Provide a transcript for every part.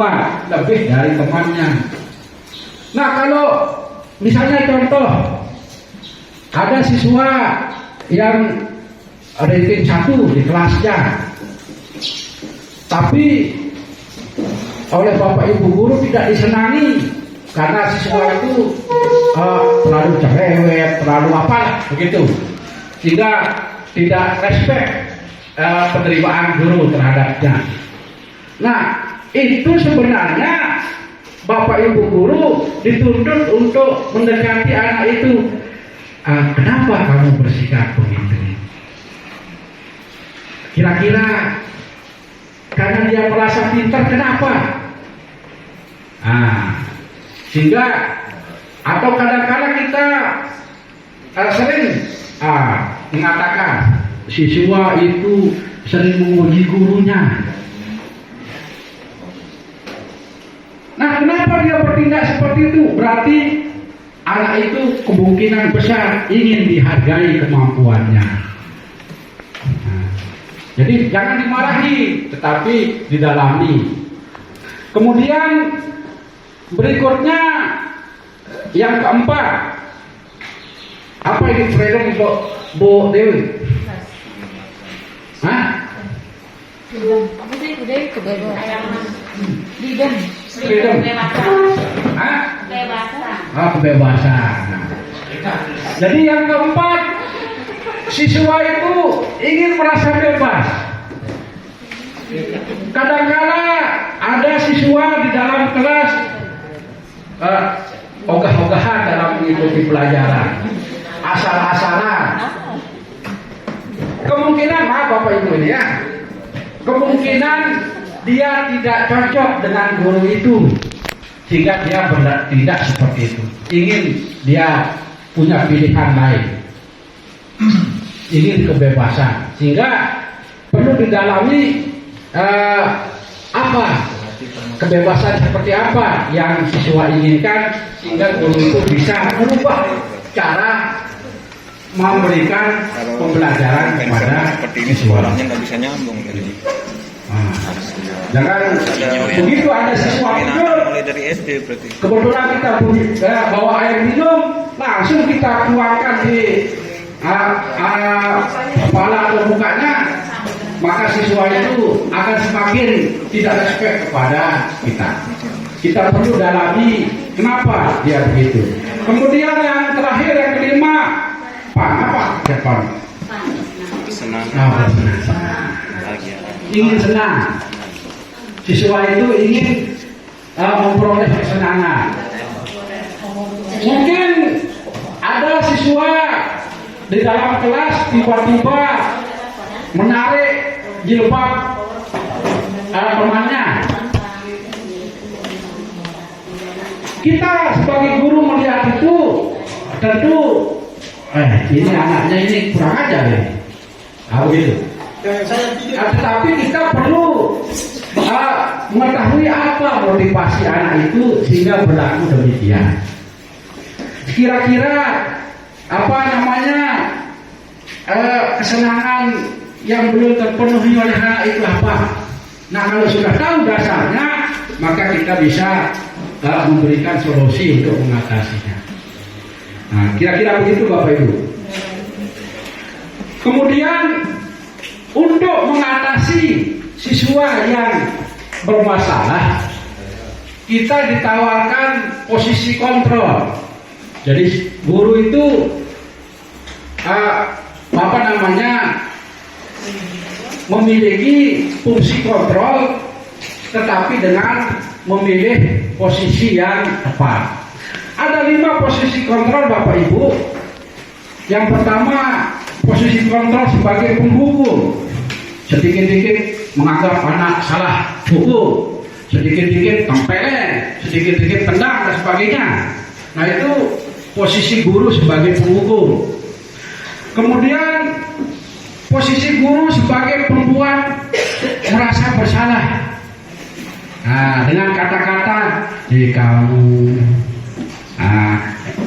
kemampuan lebih dari temannya. Nah, kalau misalnya contoh ada siswa yang ranking 1 di kelasnya, tapi oleh Bapak Ibu guru tidak disenangi karena siswa itu terlalu cerewet, terlalu apa begitu, sehingga tidak respect penerimaan guru terhadapnya. Nah, itu sebenarnya Bapak Ibu guru dituntut untuk mendekati anak itu. Kenapa kamu bersikap begitu? Kira-kira karena dia merasa pintar, kenapa? Sehingga atau kadang-kadang kita sering mengatakan siswa itu sering menguji gurunya. Nah, kenapa dia bertindak seperti itu? Berarti anak itu kemungkinan besar ingin dihargai kemampuannya. Jadi jangan dimarahi, tetapi didalami. Kemudian berikutnya yang keempat, apa ini freedom Bu Dewi? Apa sih udah kebebasan? Freedom. Kebebasan. Jadi yang keempat, siswa itu ingin merasa bebas. Kadang-kala ada siswa di dalam kelas ogah-ogahan dalam mengikuti pelajaran, asal-asalan. Kemungkinan, maaf Bapak Ibu ini ya, kemungkinan dia tidak cocok dengan guru itu, sehingga dia tidak seperti itu. Ingin dia punya pilihan lain, ingin kebebasan, sehingga perlu didalami apa kebebasan seperti apa yang siswa inginkan, sehingga guru itu bisa merubah cara memberikan pembelajaran kepada seperti ini suaranya nggak bisa nyambung jadi. Jangan begitu ada siswa Mulai dari SD berarti. kebetulan kita bawa air minum, langsung kita keluarkan di kepala atau mukanya, maka siswa itu akan semakin tidak respect kepada kita. Kita perlu dalami kenapa dia begitu. Kemudian yang terakhir, yang kelima, apa? Senang. Ingin senang. Siswa itu ingin memperoleh kesenangan. Mungkin ada siswa di dalam kelas tiba-tiba menarik jilbab temannya. Kita sebagai guru melihat itu tentu ini anaknya ini kurang ajar ya. Begitu. Tetapi kita perlu mengetahui apa motivasi anak itu sehingga berlaku demikian. Kira-kira apa namanya kesenangan yang belum terpenuhi oleh anak itu apa? Nah, kalau sudah tahu dasarnya, maka kita bisa memberikan solusi untuk mengatasinya. Nah, kira-kira begitu Bapak Ibu. Kemudian untuk mengatasi siswa yang bermasalah, kita ditawarkan posisi kontrol. Jadi guru itu memiliki fungsi kontrol, tetapi dengan memilih posisi yang tepat. Ada 5 posisi kontrol Bapak Ibu. Yang pertama, posisi kontrol sebagai penghukum. Sedikit-sedikit menganggap anak salah hukum, sedikit-sedikit tempelin, sedikit-sedikit tendang dan sebagainya. Nah, itu posisi guru sebagai penghukum. Kemudian posisi guru sebagai pembuat merasa bersalah. Nah, dengan kata-kata, kamu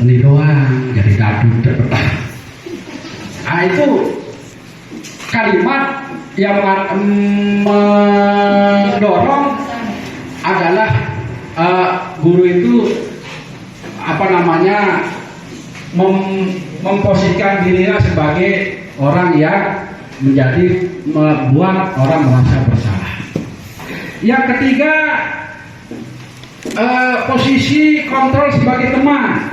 ini doang jadi dadu terpetah. Nah, itu kalimat yang mendorong adalah guru itu apa namanya memposisikan dirinya sebagai orang yang membuat orang merasa bersalah. Yang ketiga, posisi kontrol sebagai teman.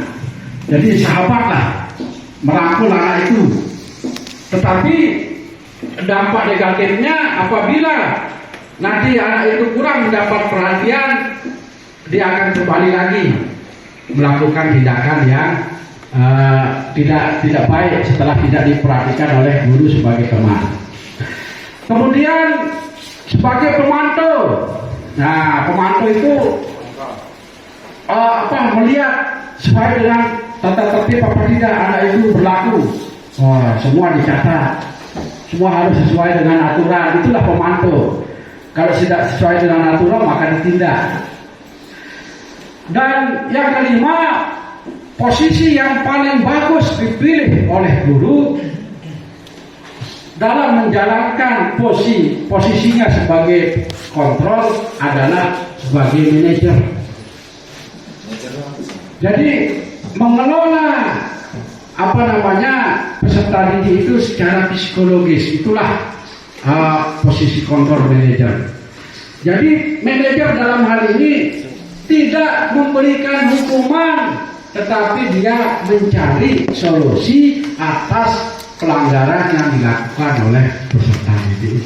Jadi sahabat lah, merangkul anak itu. Tetapi dampak negatifnya apabila nanti anak itu kurang mendapat perhatian, dia akan kembali lagi melakukan tindakan yang tidak baik setelah tidak diperhatikan oleh guru sebagai teman. Kemudian sebagai pemantau, nah pemantau itu melihat sesuai dengan tata tertib apa tidak anak itu berlaku. Semua dicatat, semua harus sesuai dengan aturan. Itulah pemantau. Kalau tidak sesuai dengan aturan maka ditindak. Dan yang kelima, posisi yang paling bagus dipilih oleh guru dalam menjalankan posisinya sebagai kontrol adalah sebagai manajer. Jadi mengelola peserta didik itu secara psikologis, itulah posisi kontrol manajer. Jadi manajer dalam hal ini tidak memberikan hukuman, tetapi dia mencari solusi atas pelanggaran yang dilakukan oleh peserta didik.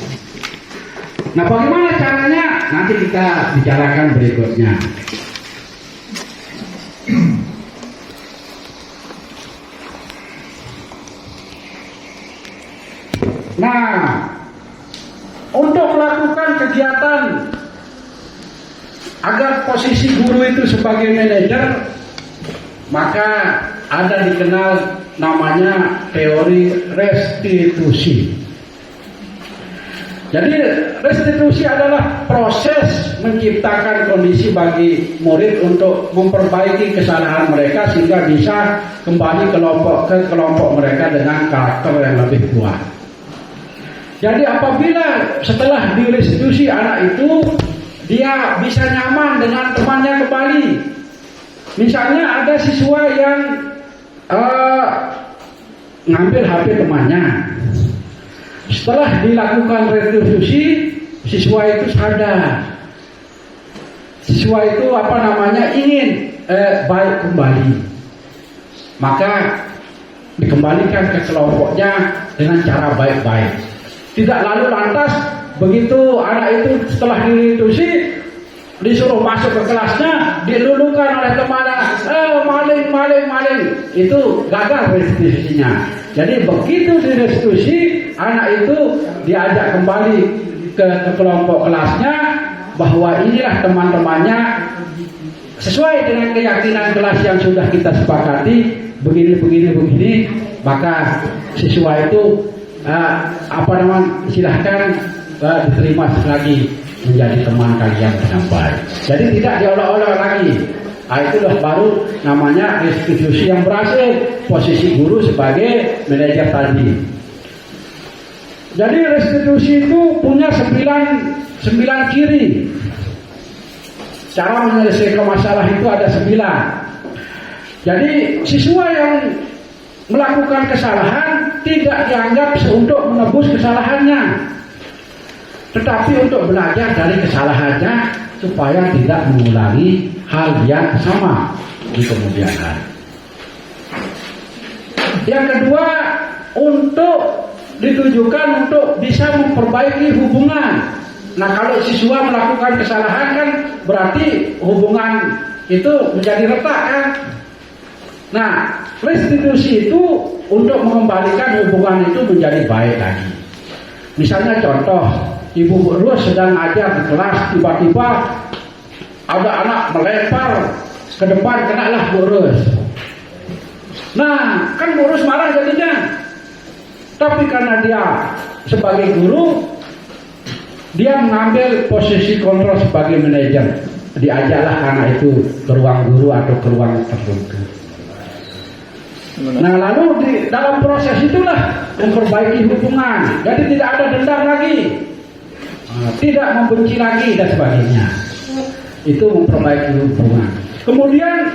Nah, bagaimana caranya? Nanti kita bicarakan berikutnya. Nah, untuk melakukan kegiatan agar posisi guru itu sebagai manajer, maka ada dikenal namanya teori restitusi. Jadi restitusi adalah proses menciptakan kondisi bagi murid untuk memperbaiki kesalahan mereka sehingga bisa kembali ke kelompok mereka dengan karakter yang lebih kuat. Jadi apabila setelah direstitusi anak itu dia bisa nyaman dengan temannya kembali. Misalnya ada siswa yang ngambil HP temannya. Setelah dilakukan restitusi, siswa itu sadar. Siswa itu ingin baik kembali. Maka dikembalikan ke kelompoknya dengan cara baik-baik. Tidak lalu lantas begitu anak itu setelah direstitusi disuruh masuk ke kelasnya, dilulukan oleh temannya, maling, itu gagal restitusinya. Jadi begitu direstitusi, anak itu diajak kembali ke kelompok kelasnya, bahwa inilah teman-temannya sesuai dengan keyakinan kelas yang sudah kita sepakati, begini, maka siswa itu silahkan diterima lagi menjadi teman kalian dengan baik. Jadi tidak diolok-olok lagi. Itulah baru namanya restitusi yang berhasil, posisi guru sebagai manajer tadi. Jadi restitusi itu punya 9 ciri. Cara menyelesaikan masalah itu ada 9. Jadi siswa yang melakukan kesalahan tidak dianggap untuk menebus kesalahannya, tetapi untuk belajar dari kesalahannya supaya tidak mengulangi hal yang sama di kemudian hari. Yang kedua, untuk ditujukan untuk bisa memperbaiki hubungan. Nah, kalau siswa melakukan kesalahan kan berarti hubungan itu menjadi retak kan. Nah, restitusi itu untuk mengembalikan hubungan itu menjadi baik lagi. Misalnya contoh, Ibu guru sedang ngajar di kelas, tiba-tiba ada anak melempar ke depan, kenalah Bu Rus. Nah, kan Bu Rus marah jadinya. Tapi karena dia sebagai guru, dia mengambil posisi kontrol sebagai manajer. Diajaklah anak itu ke ruang guru atau ke ruang tertentu. Nah, lalu di dalam proses itulah memperbaiki hubungan. Jadi tidak ada dendam lagi, tidak membenci lagi dan sebagainya. Itu memperbaiki hubungan. Kemudian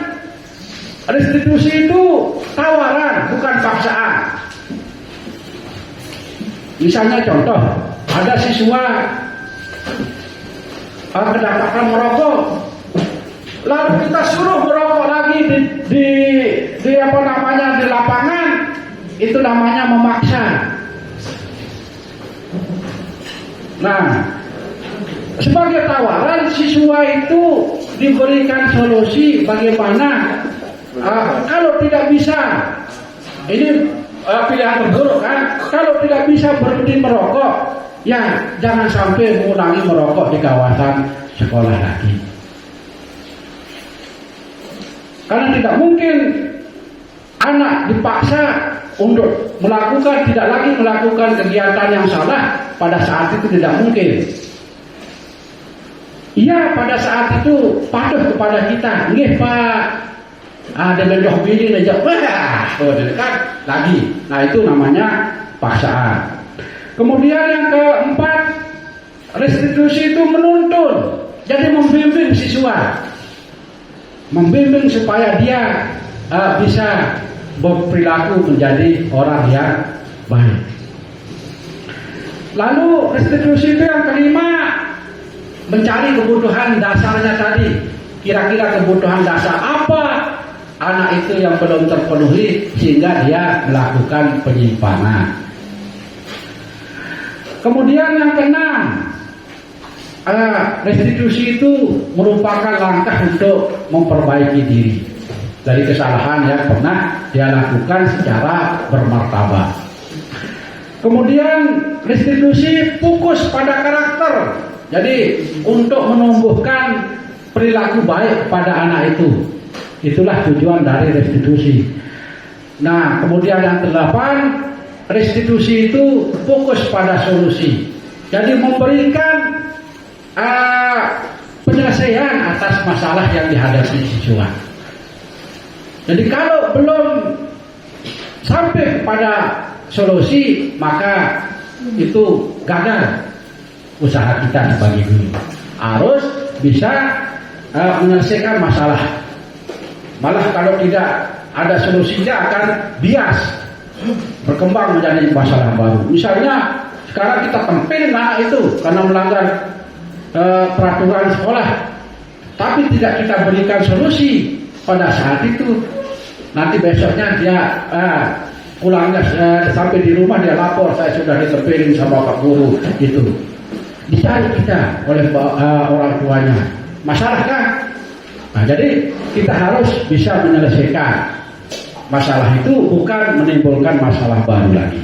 restitusi itu tawaran, bukan paksaan. Misalnya contoh, ada siswa kedapatan merokok, lalu kita suruh merokok lagi di apa namanya di lapangan, itu namanya memaksa. Nah, sebagai tawaran siswa itu diberikan solusi bagaimana kalau tidak bisa, ini pilihan terburuk kan, kalau tidak bisa berhenti merokok, ya jangan sampai mengulangi merokok di kawasan sekolah lagi. Karena tidak mungkin anak dipaksa untuk tidak lagi melakukan kegiatan yang salah pada saat itu, tidak mungkin. Iya, pada saat itu patuh kepada kita, nggih Pak, ada mendoh bini aja, wah, dekat lagi. Nah itu namanya paksaan. Kemudian yang keempat, restitusi itu menuntun, jadi membimbing siswa, membimbing supaya dia bisa berperilaku menjadi orang yang baik. Lalu restitusi itu yang kelima, mencari kebutuhan dasarnya tadi. Kira-kira kebutuhan dasar apa anak itu yang belum terpenuhi sehingga dia melakukan penyimpangan. Kemudian yang keenam, restitusi itu merupakan langkah untuk memperbaiki diri dari kesalahan yang pernah dia lakukan secara bermartabat. Kemudian restitusi fokus pada karakter. Jadi untuk menumbuhkan perilaku baik pada anak itu. Itulah tujuan dari restitusi. Nah, kemudian yang kedelapan, restitusi itu fokus pada solusi. Jadi memberikan penyelesaian atas masalah yang dihadapi siswa. Jadi kalau belum sampai kepada solusi, maka itu gagal usaha kita sebagai guru. Harus bisa menyelesaikan masalah. Malah kalau tidak ada solusinya akan bias, berkembang menjadi masalah baru. Misalnya sekarang kita tempelin anak itu karena melanggar peraturan sekolah, tapi tidak kita berikan solusi pada saat itu. Nanti besoknya dia pulangnya sampai di rumah dia lapor, saya sudah ditempelin sama Pak Guru itu. Dicari kita oleh orang tuanya. Masalah kan? Nah, jadi kita harus bisa menyelesaikan masalah itu, bukan menimbulkan masalah baru lagi.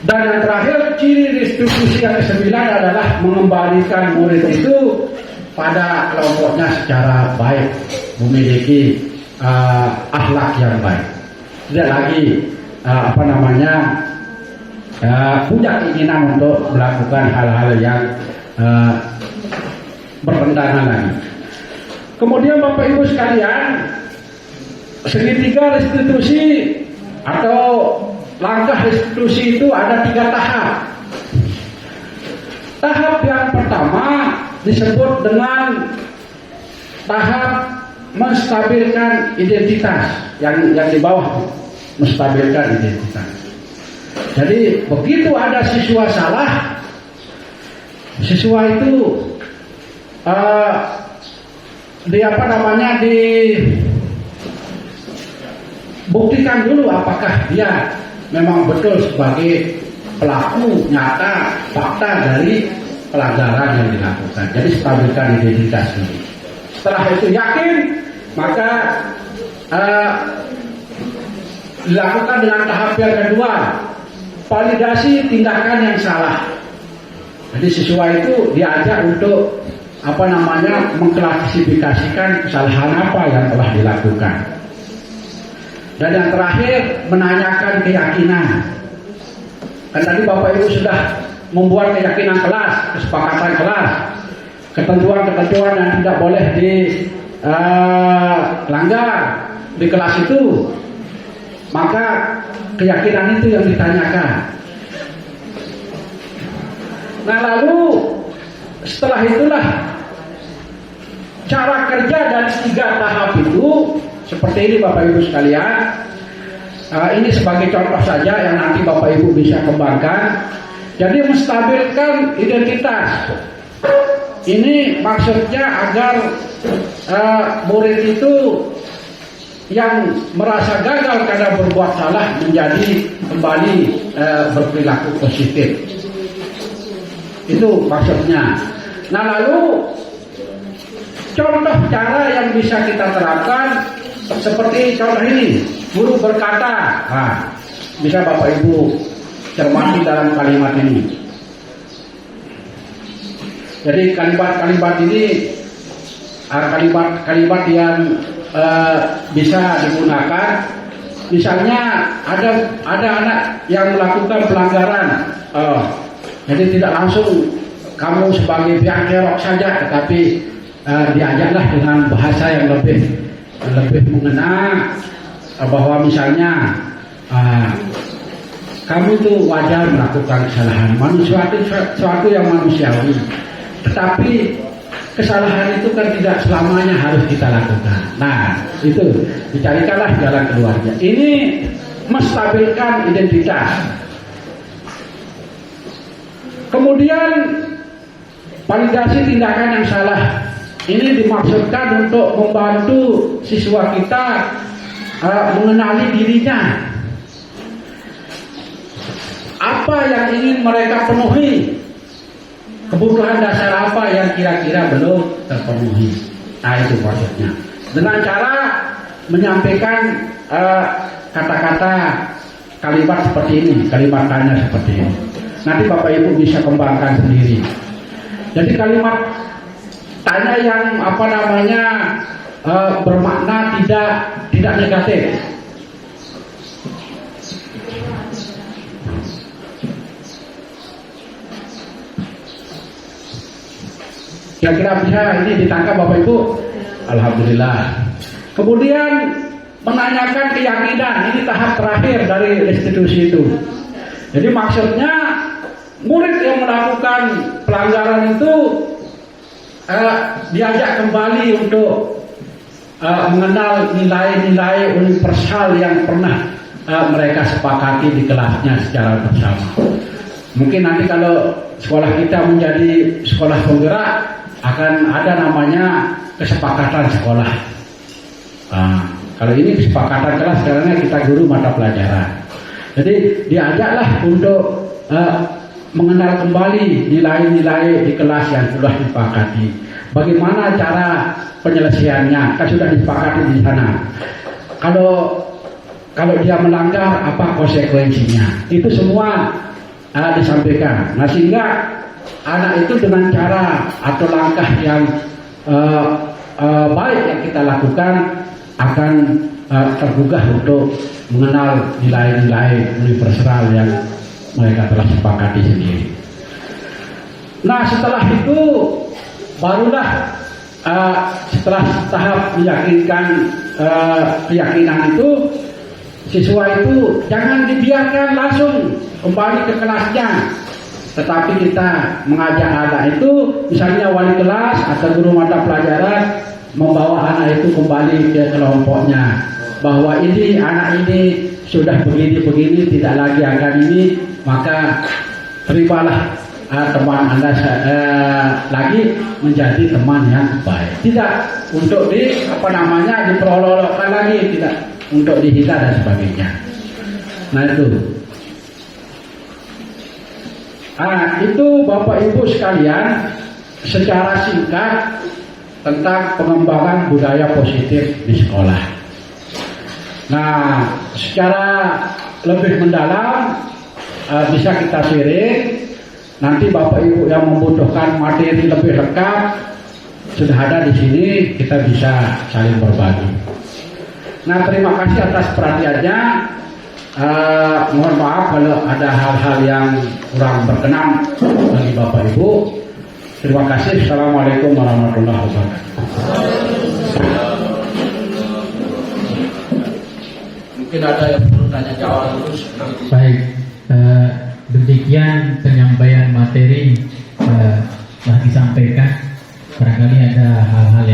Dan yang terakhir, ciri restitusi yang ke-9 adalah mengembalikan murid itu pada kelompoknya secara baik, memiliki akhlak yang baik. Tidak lagi punya keinginan untuk melakukan hal-hal yang bertentangan lagi. Kemudian Bapak Ibu sekalian, segitiga restitusi atau langkah restitusi itu ada 3 tahap. Tahap yang pertama disebut dengan tahap menstabilkan identitas, yang di bawah menstabilkan identitas. Jadi begitu ada siswa salah, siswa itu dibuktikan dulu apakah dia memang betul sebagai pelaku nyata fakta dari pelanggaran yang dilakukan. Jadi stabilkan identitas dulu. Setelah itu yakin, maka dilakukan dengan tahap yang kedua, validasi tindakan yang salah. Jadi siswa itu diajak untuk mengklasifikasikan kesalahan apa yang telah dilakukan. Dan yang terakhir, menanyakan keyakinan. Kan tadi Bapak Ibu sudah membuat keyakinan kelas, kesepakatan kelas, ketentuan-ketentuan yang tidak boleh dilanggar di kelas itu. Maka keyakinan itu yang ditanyakan. Nah lalu setelah itulah cara kerja dari 3 tahap itu seperti ini Bapak Ibu sekalian. Ini sebagai contoh saja yang nanti Bapak Ibu bisa kembangkan. Jadi menstabilkan identitas. Ini maksudnya agar murid itu yang merasa gagal karena berbuat salah menjadi kembali berperilaku positif. Itu maksudnya. Nah lalu contoh cara yang bisa kita terapkan seperti contoh ini, guru berkata, bisa Bapak Ibu cermati dalam kalimat ini. Jadi kalimat-kalimat ini kalimat-kalimat yang bisa digunakan. Misalnya ada anak yang melakukan pelanggaran, jadi tidak langsung kamu sebagai pihak kerok saja, tetapi diajaklah dengan bahasa yang lebih mengena, bahwa misalnya kamu itu wajar melakukan kesalahan, sesuatu yang manusiawi. Tetapi kesalahan itu kan tidak selamanya harus kita lakukan. Nah, itu dicarikanlah jalan keluarnya. Ini menstabilkan identitas. Kemudian validasi tindakan yang salah. Ini dimaksudkan untuk membantu siswa kita mengenali dirinya. Apa yang ingin mereka penuhi? Kebutuhan dasar apa yang kira-kira belum terpenuhi? Nah itu maksudnya. Dengan cara menyampaikan kata-kata kalimat seperti ini, kalimat tanya seperti ini. Nanti Bapak Ibu bisa kembangkan sendiri. Jadi kalimat tanya yang bermakna tidak negatif. Kira-kira bisa ini ditangkap Bapak Ibu? Alhamdulillah. Kemudian menanyakan keyakinan, ini tahap terakhir dari restitusi itu. Jadi maksudnya murid yang melakukan pelanggaran itu diajak kembali untuk mengenal nilai-nilai universal yang pernah mereka sepakati di kelasnya secara bersama. Mungkin nanti kalau sekolah kita menjadi sekolah penggerak, akan ada namanya kesepakatan sekolah. Kalau ini kesepakatan kelas, karena kita guru mata pelajaran. Jadi diajaklah untuk mengenal kembali nilai-nilai di kelas yang sudah disepakati. Bagaimana cara penyelesaiannya? Kan sudah disepakati di sana. Kalau dia melanggar, apa konsekuensinya? Itu semua disampaikan. Nah sehingga anak itu dengan cara atau langkah yang baik yang kita lakukan akan tergugah untuk mengenal nilai-nilai universal yang mereka telah sepakati sendiri. Nah setelah itu barulah setelah tahap meyakinkan keyakinan itu, siswa itu jangan dibiarkan langsung kembali ke kelasnya. Tetapi kita mengajak anak itu, misalnya wali kelas atau guru mata pelajaran, membawa anak itu kembali ke kelompoknya. Bahwa ini anak ini sudah begini-begini, tidak lagi akan ini, maka terimalah teman Anda lagi menjadi teman yang baik. Tidak untuk diperolok-olokkan lagi, tidak untuk dihina dan sebagainya. Nah itu Bapak Ibu sekalian secara singkat tentang pengembangan budaya positif di sekolah. Nah, secara lebih mendalam bisa kita sharing. Nanti Bapak Ibu yang membutuhkan materi lebih lengkap sudah ada di sini, kita bisa saling berbagi. Nah, terima kasih atas perhatiannya. Mohon maaf kalau ada hal-hal yang kurang berkenan bagi Bapak Ibu. Terima kasih. Assalamualaikum warahmatullahi wabarakatuh. Mungkin ada yang perlu tanya jawab terus. Baik, demikian penyampaian materi telah disampaikan. Barangkali ada hal-hal yang